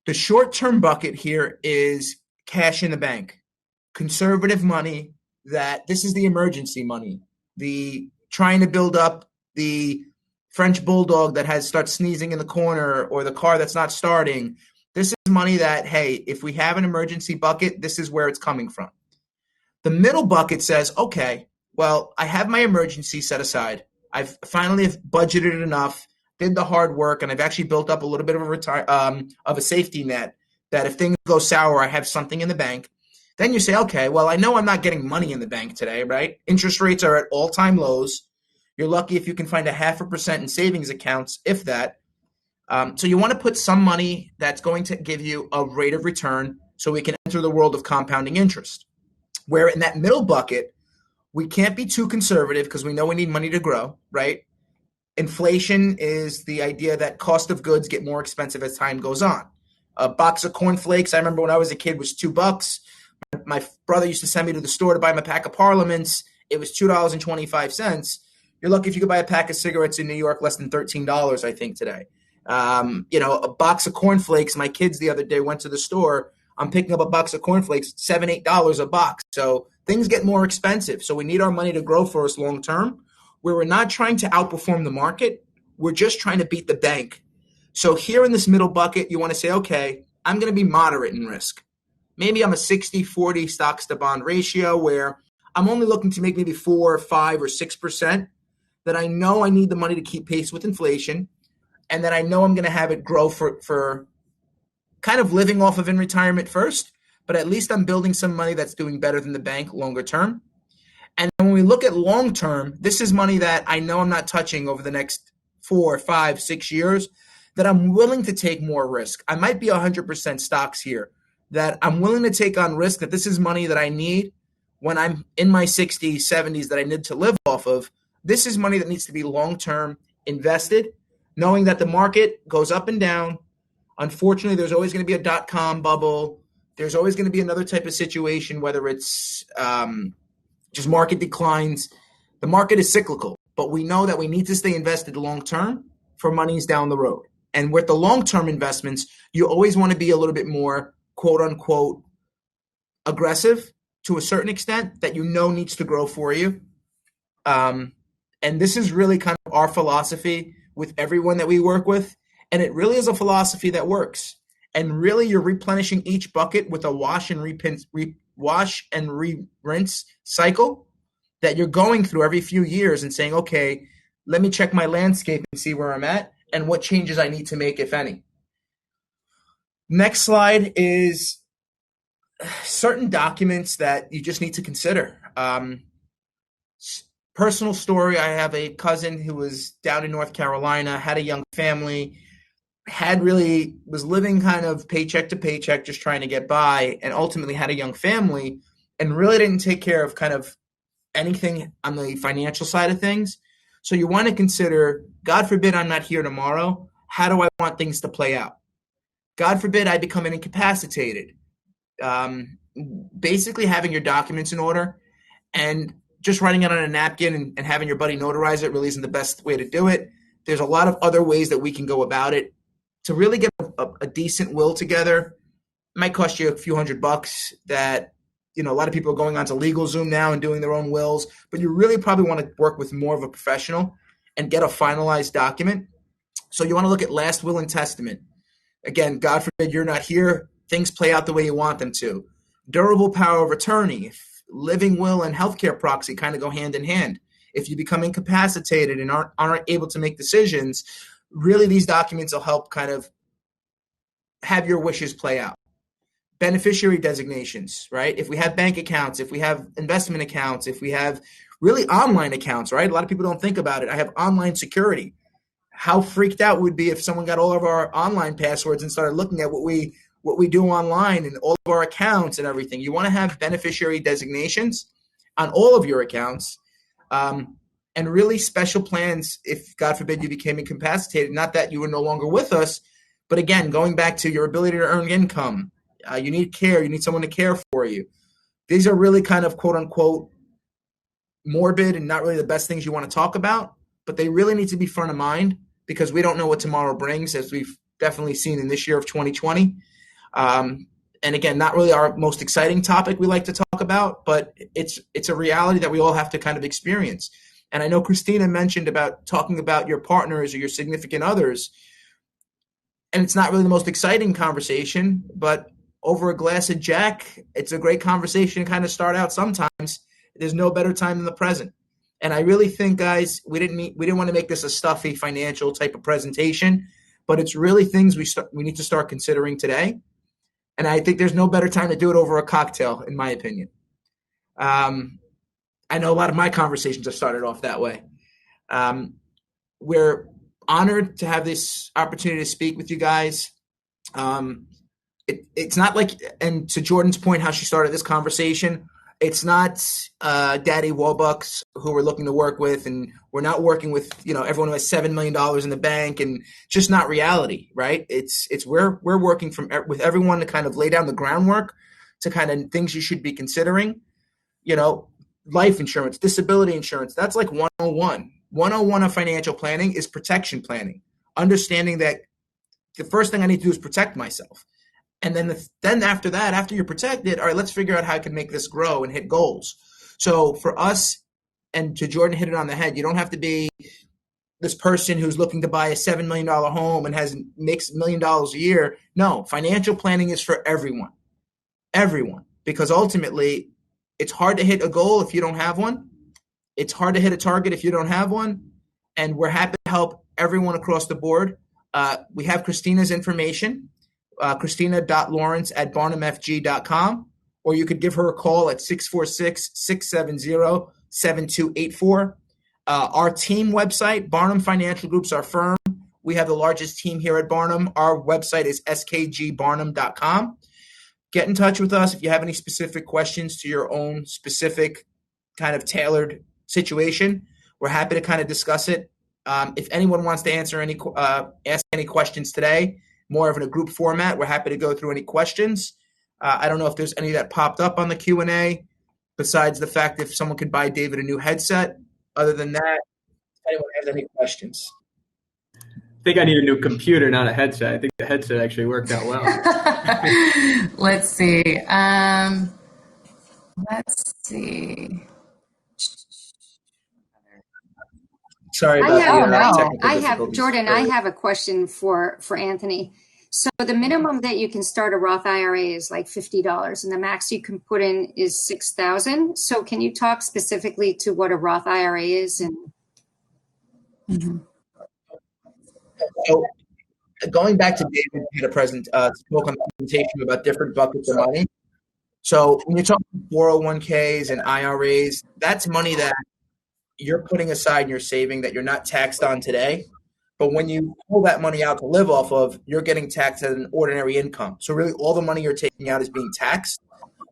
The short-term bucket here is cash in the bank, conservative money. This is the emergency money, the trying to build up the French bulldog that starts sneezing in the corner or the car that's not starting. This is money that, hey, if we have an emergency bucket, this is where it's coming from. The middle bucket says, okay, well, I have my emergency set aside. I've finally budgeted enough, did the hard work, and I've actually built up a little bit of a safety net that if things go sour, I have something in the bank. Then you say, okay, well, I know I'm not getting money in the bank today, right? Interest rates are at all-time lows. You're lucky if you can find 0.5% in savings accounts, if that. So you want to put some money that's going to give you a rate of return so we can enter the world of compounding interest. Where in that middle bucket, we can't be too conservative because we know we need money to grow, right? Inflation is the idea that cost of goods get more expensive as time goes on. A box of cornflakes, I remember when I was a kid, was $2. My brother used to send me to the store to buy him a pack of Parliaments. It was $2.25. You're lucky if you could buy a pack of cigarettes in New York less than $13, I think, today. A box of cornflakes. My kids the other day went to the store. I'm picking up a box of cornflakes, $7, $8 a box. So things get more expensive. So we need our money to grow for us long term, where we're not trying to outperform the market. We're just trying to beat the bank. So here in this middle bucket, you want to say, okay, I'm going to be moderate in risk. Maybe I'm a 60-40 stocks to bond ratio where I'm only looking to make maybe 4 or 5 or 6%, that I know I need the money to keep pace with inflation, and that I know I'm going to have it grow for kind of living off of in retirement first, but at least I'm building some money that's doing better than the bank longer term. And when we look at long term, this is money that I know I'm not touching over the next 4, 5, 6 years, that I'm willing to take more risk. I might be 100% stocks here, that I'm willing to take on risk, that this is money that I need when I'm in my 60s, 70s, that I need to live off of. This is money that needs to be long-term invested, knowing that the market goes up and down. Unfortunately, there's always going to be a dot-com bubble. There's always going to be another type of situation, whether it's just market declines. The market is cyclical, but we know that we need to stay invested long-term for monies down the road. And with the long-term investments, you always want to be a little bit more, quote-unquote, aggressive to a certain extent that you know needs to grow for you. And this is really kind of our philosophy with everyone that we work with. And it really is a philosophy that works. And really, you're replenishing each bucket with a wash and rinse cycle that you're going through every few years and saying, okay, let me check my landscape and see where I'm at and what changes I need to make, if any. Next slide is certain documents that you just need to consider. Personal story, I have a cousin who was down in North Carolina, had a young family, was living kind of paycheck to paycheck, just trying to get by, and ultimately had a young family and really didn't take care of kind of anything on the financial side of things. So you want to consider, God forbid I'm not here tomorrow, how do I want things to play out? God forbid I become incapacitated. Basically having your documents in order and just writing it on a napkin and having your buddy notarize it really isn't the best way to do it. There's a lot of other ways that we can go about it. To really get a decent will together, it might cost you a few $100 that, a lot of people are going on to LegalZoom now and doing their own wills, but you really probably want to work with more of a professional and get a finalized document. So you want to look at last will and testament. Again, God forbid you're not here, things play out the way you want them to. Durable power of attorney, living will and healthcare proxy kind of go hand in hand. If you become incapacitated and aren't able to make decisions, really these documents will help kind of have your wishes play out. Beneficiary designations, right? If we have bank accounts, if we have investment accounts, if we have really online accounts, right? A lot of people don't think about it. I have online security. How freaked out would be if someone got all of our online passwords and started looking at what we do online and all of our accounts and everything. You want to have beneficiary designations on all of your accounts, and really special plans if, God forbid, you became incapacitated. Not that you were no longer with us, but again, going back to your ability to earn income. You need care. You need someone to care for you. These are really kind of, quote unquote, morbid and not really the best things you want to talk about, but they really need to be front of mind because we don't know what tomorrow brings, as we've definitely seen in this year of 2020. And again, not really our most exciting topic we like to talk about, but it's a reality that we all have to kind of experience. And I know Christina mentioned about talking about your partners or your significant others. And it's not really the most exciting conversation, but over a glass of Jack, it's a great conversation to kind of start out sometimes. There's no better time than the present. And I really think, guys, we didn't want to make this a stuffy financial type of presentation, but it's really things we need to start considering today. And I think there's no better time to do it over a cocktail, in my opinion. I know a lot of my conversations have started off that way. We're honored to have this opportunity to speak with you guys. It's not like, and to Jordan's point, how she started this conversation, it's not Daddy Warbucks who we're looking to work with, and we're not working with everyone who has $7 million in the bank, and just not reality, right? It's we're working with everyone to kind of lay down the groundwork to kind of things you should be considering. Life insurance, disability insurance, that's like 101. 101 of financial planning is protection planning. Understanding that the first thing I need to do is protect myself. And then after that, after you're protected, all right, let's figure out how I can make this grow and hit goals. So for us, and to Jordan hit it on the head, you don't have to be this person who's looking to buy a $7 million home and makes $1 million a year. No, financial planning is for everyone. Everyone. Because ultimately, it's hard to hit a goal if you don't have one. It's hard to hit a target if you don't have one. And we're happy to help everyone across the board. We have Christina's information. Christina.lawrence@barnumfg.com, or you could give her a call at 646-670-7284. Our team website, Barnum Financial Group's our firm. We have the largest team here at Barnum. Our website is skgbarnum.com. Get in touch with us if you have any specific questions to your own specific kind of tailored situation. We're happy to kind of discuss it. If anyone wants to ask any questions today, more of in a group format, we're happy to go through any questions. I don't know if there's any that popped up on the Q&A, besides the fact if someone could buy David a new headset. Other than that, if anyone has any questions. I think I need a new computer, not a headset. I think the headset actually worked out well. Let's see. Sorry about technical difficulties. Jordan, I have a question for Anthony. So the minimum that you can start a Roth IRA is like $50, and the max you can put in is $6,000. So can you talk specifically to what a Roth IRA is? So going back to David, had spoke on the presentation about different buckets of money. So when you're talking 401ks and IRAs, that's money that you're putting aside and you're saving that you're not taxed on today. But when you pull that money out to live off of, you're getting taxed as an ordinary income. So really all the money you're taking out is being taxed.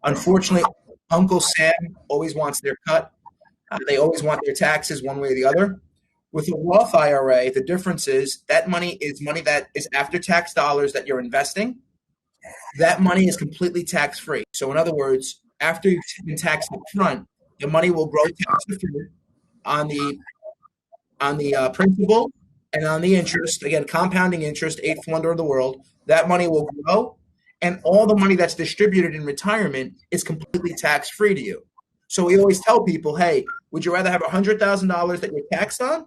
Unfortunately, Uncle Sam always wants their cut. They always want their taxes one way or the other. With a Roth IRA, the difference is that money that is after-tax dollars that you're investing. That money is completely tax-free. So in other words, after you've been taxed up front, the money will grow tax-free on the principal and on the interest. Again, compounding interest, eighth wonder of the world. That money will grow, and all the money that's distributed in retirement is completely tax-free to you. So we always tell people, hey, would you rather have $100,000 that you're taxed on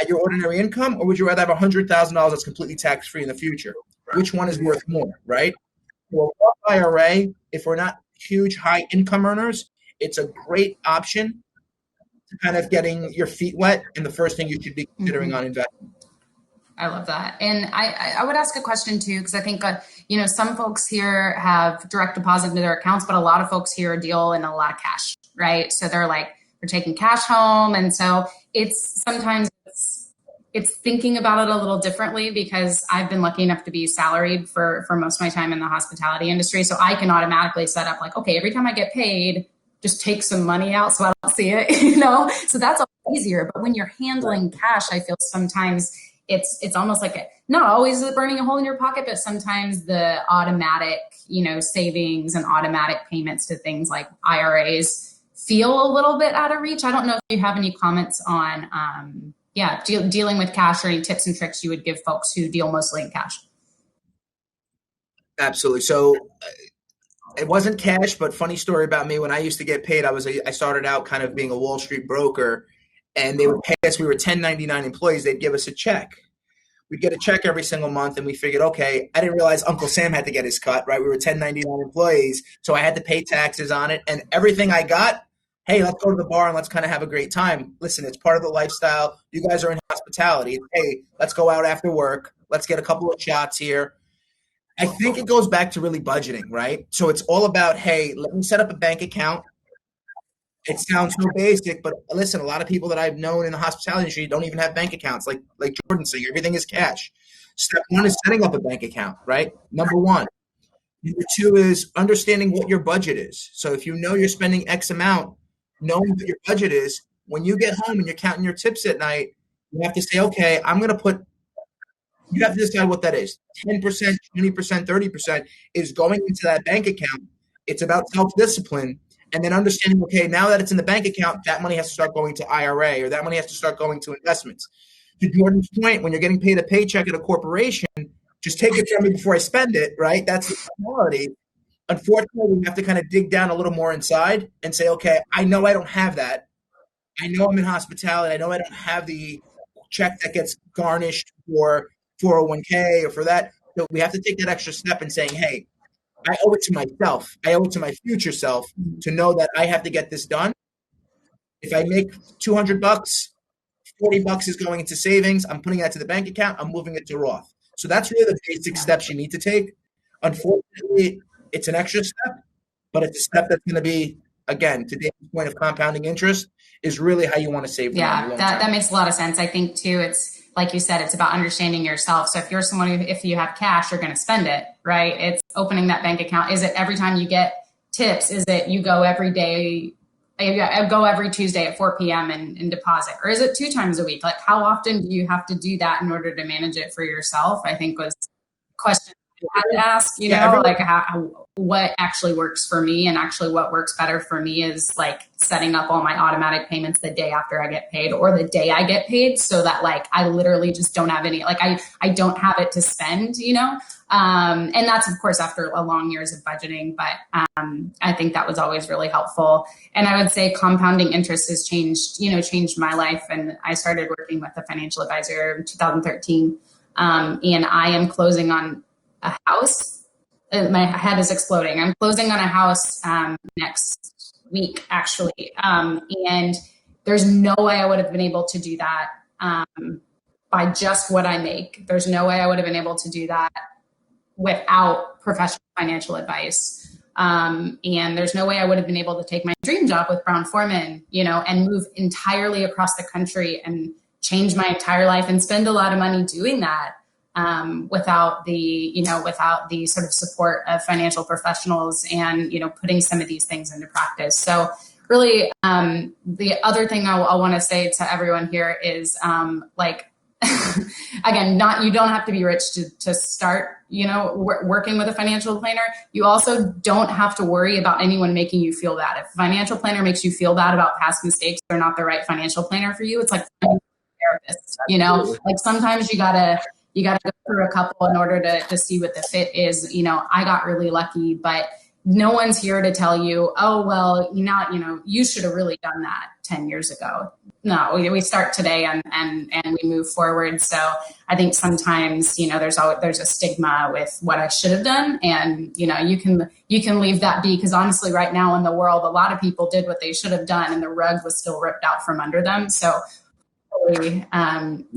at your ordinary income, or would you rather have $100,000 that's completely tax-free in the future? Which one is worth more, right? Well, Roth IRA, if we're not huge high income earners, it's a great option to kind of getting your feet wet, and the first thing you should be considering on investing. I love that. And I would ask a question too, because I think, some folks here have direct deposit into their accounts, but a lot of folks here deal in a lot of cash, right? So they're taking cash home. And so it's thinking about it a little differently, because I've been lucky enough to be salaried for most of my time in the hospitality industry. So I can automatically set up okay, every time I get paid, just take some money out so I don't see it, so that's a lot easier. But when you're handling cash, I feel sometimes it's almost like not always burning a hole in your pocket, but sometimes the automatic, savings and automatic payments to things like IRAs feel a little bit out of reach. I don't know if you have any comments on, dealing with cash, or any tips and tricks you would give folks who deal mostly in cash. Absolutely. So it wasn't cash, but funny story about me. When I used to get paid, I started out kind of being a Wall Street broker, and they would pay us. We were 1099 employees. They'd give us a check. we'd get a check every single month, and we figured, okay, I didn't realize Uncle Sam had to get his cut, right? We were 1099 employees, so I had to pay taxes on it, and everything I got, hey, let's go to the bar and let's kind of have a great time. Listen, it's part of the lifestyle. You guys are in hospitality. Hey, let's go out after work. Let's get a couple of shots here. I think it goes back to really budgeting, right? So it's all about, hey, let me set up a bank account. It sounds so basic, but listen, a lot of people that I've known in the hospitality industry don't even have bank accounts. Like Jordan saying, everything is cash. Step one is setting up a bank account, right? Number one. Number two is understanding what your budget is. So if you know you're spending X amount, knowing what your budget is, when you get home and you're counting your tips at night, you have to say, okay, you have to decide what that is. 10%, 20%, 30% is going into that bank account. It's about self-discipline. And then understanding, okay, now that it's in the bank account, that money has to start going to IRA, or that money has to start going to investments. To Jordan's point, when you're getting paid a paycheck at a corporation, just take it from me before I spend it, right? That's the reality. Unfortunately, we have to kind of dig down a little more inside and say, okay, I know I don't have that. I know I'm in hospitality. I know I don't have the check that gets garnished for 401k or for that. So we have to take that extra step and saying, hey, I owe it to myself. I owe it to my future self to know that I have to get this done. If I make $200, $40 is going into savings. I'm putting that to the bank account. I'm moving it to Roth. So that's really the basic steps you need to take. Unfortunately, it's an extra step, but it's a step that's going to be, again, to David's point of compounding interest, is really how you want to save the money long term. That makes a lot of sense. I think too, it's like you said, it's about understanding yourself. So if you're someone who, if you have cash, you're going to spend it, right? It's opening that bank account. Is it every time you get tips? Is it you go every day? I go every Tuesday at 4 p.m. and deposit, or is it 2 times a week? Like, how often do you have to do that in order to manage it for yourself? I think was a question I had to ask, like what actually works for me, and actually what works better for me is like setting up all my automatic payments the day after I get paid or the day I get paid, so that like I literally just don't have any, like I don't have it to spend, and that's of course after a long years of budgeting, but I think that was always really helpful. And I would say compounding interest has changed my life. And I started working with a financial advisor in 2013, and I am closing on a house. My head is exploding. I'm closing on a house next week, actually. And there's no way I would have been able to do that by just what I make. There's no way I would have been able to do that without professional financial advice. And there's no way I would have been able to take my dream job with Brown-Forman, and move entirely across the country and change my entire life and spend a lot of money doing that. Without the sort of support of financial professionals and, putting some of these things into practice. So really, the other thing I want to say to everyone here is, again, you don't have to be rich to start, working with a financial planner. You also don't have to worry about anyone making you feel bad. If a financial planner makes you feel bad about past mistakes, they're not the right financial planner for you. It's like a therapist, like sometimes you gotta go through a couple in order to see what the fit is. I got really lucky, but no one's here to tell you, oh, well, you should have really done that 10 years ago. No, we start today and we move forward. So I think sometimes, there's a stigma with what I should have done. And, you can leave that be, because honestly, right now in the world, a lot of people did what they should have done and the rug was still ripped out from under them. So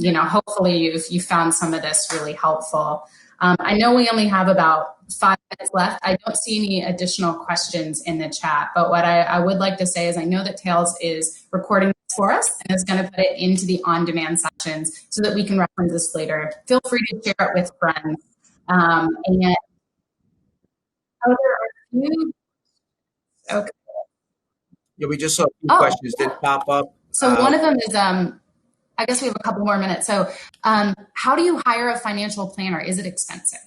hopefully you found some of this really helpful. I know we only have about 5 minutes left. I don't see any additional questions in the chat, but what I would like to say is I know that Tails is recording this for us and is going to put it into the on-demand sessions so that we can reference this later. Feel free to share it with friends. There are a few. Okay. Yeah, we just saw a few questions that pop up. So one of them is, I guess we have a couple more minutes. So how do you hire a financial planner? Is it expensive?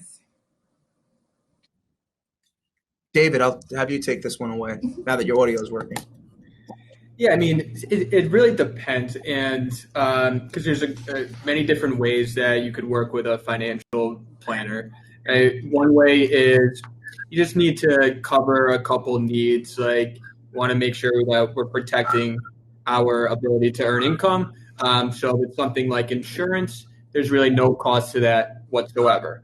David, I'll have you take this one away now that your audio is working. Yeah, I mean, it really depends. And because there's many different ways that you could work with a financial planner. One way is you just need to cover a couple needs, like want to make sure that we're protecting our ability to earn income. So if it's something like insurance, there's really no cost to that whatsoever.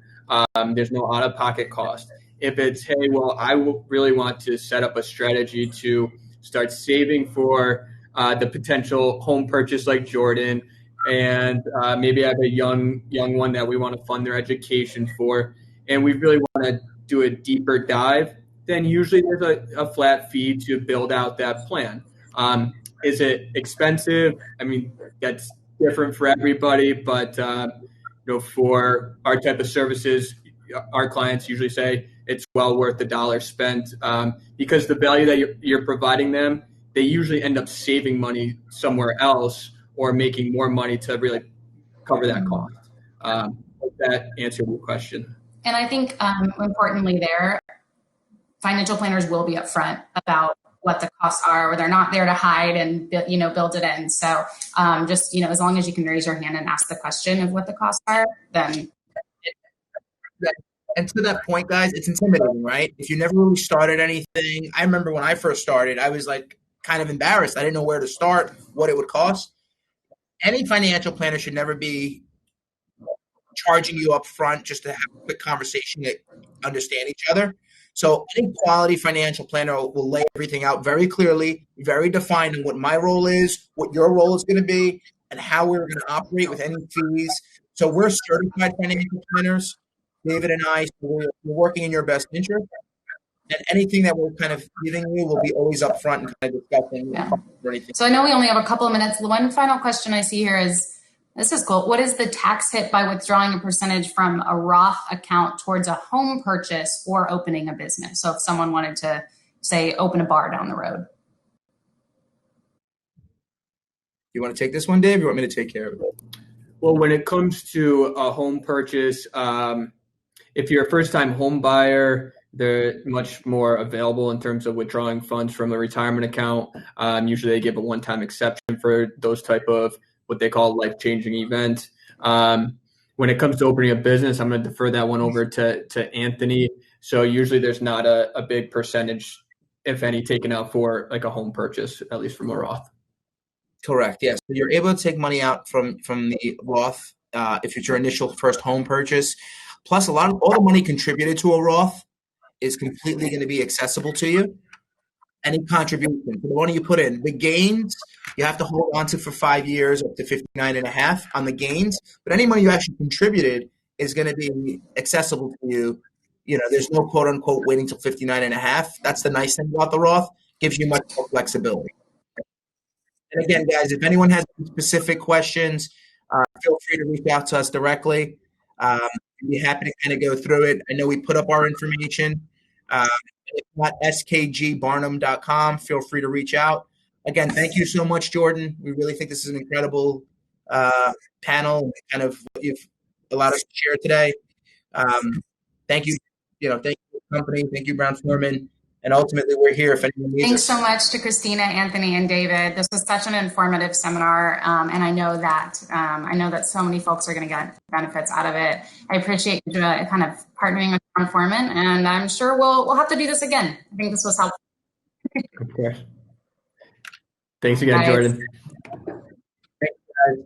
There's no out-of-pocket cost. If it's, hey, well, really want to set up a strategy to start saving for the potential home purchase like Jordan, and maybe I have a young one that we want to fund their education for, and we really want to do a deeper dive, then usually there's a flat fee to build out that plan. Is it expensive? I mean, that's different for everybody, but for our type of services, our clients usually say it's well worth the dollar spent, because the value that you're providing them, they usually end up saving money somewhere else or making more money to really cover that cost. Hope that answered your question. And I think importantly there, financial planners will be upfront about what the costs are, or they're not there to hide and build it in. So just as long as you can raise your hand and ask the question of what the costs are, then. And to that point, guys, it's intimidating, right? If you never really started anything, I remember when I first started, I was like kind of embarrassed. I didn't know where to start, what it would cost. Any financial planner should never be charging you up front just to have a quick conversation to understand each other. So any quality financial planner will lay everything out very clearly, very defined on what my role is, what your role is going to be, and how we're going to operate with any fees. So we're certified financial planners, David and I, so we're working in your best interest. And anything that we're kind of giving you will be always up front and kind of discussing. Yeah. So I know we only have a couple of minutes. The one final question I see here is, this is cool. What is the tax hit by withdrawing a percentage from a Roth account towards a home purchase or opening a business? So if someone wanted to, say, open a bar down the road. You want to take this one, Dave? Or you want me to take care of it? Well, when it comes to a home purchase, if you're a first-time home buyer, they're much more available in terms of withdrawing funds from a retirement account. Usually they give a one-time exception for those type of what they call life-changing event. When it comes to opening a business, I'm going to defer that one over to Anthony. So usually there's not a big percentage, if any, taken out for like a home purchase, at least from a Roth. Correct. Yes. So you're able to take money out from the Roth if it's your initial first home purchase. Plus, all the money contributed to a Roth is completely going to be accessible to you. Any contribution, the money you put in, the gains you have to hold on to for 5 years, up to 59.5 on the gains. But any money you actually contributed is going to be accessible to you. There's no quote unquote waiting till 59.5. That's the nice thing about the Roth; gives you much more flexibility. And again, guys, if anyone has specific questions, feel free to reach out to us directly. We'd be happy to kind of go through it. I know we put up our information. If not, skgbarnum.com. Feel free to reach out. Again, thank you so much, Jordan. We really think this is an incredible panel, kind of what you've allowed us to share today. Thank you. Thank you to the company. Thank you, Brown-Forman. And ultimately, we're here if anyone needs Thanks us. so much to Christina, Anthony, and David. This was such an informative seminar, and I know that so many folks are going to get benefits out of it. I appreciate you kind of partnering with Brown-Forman, and I'm sure we'll have to do this again. I think this was helpful. Of course. Thanks again, Jordan. Thanks, guys.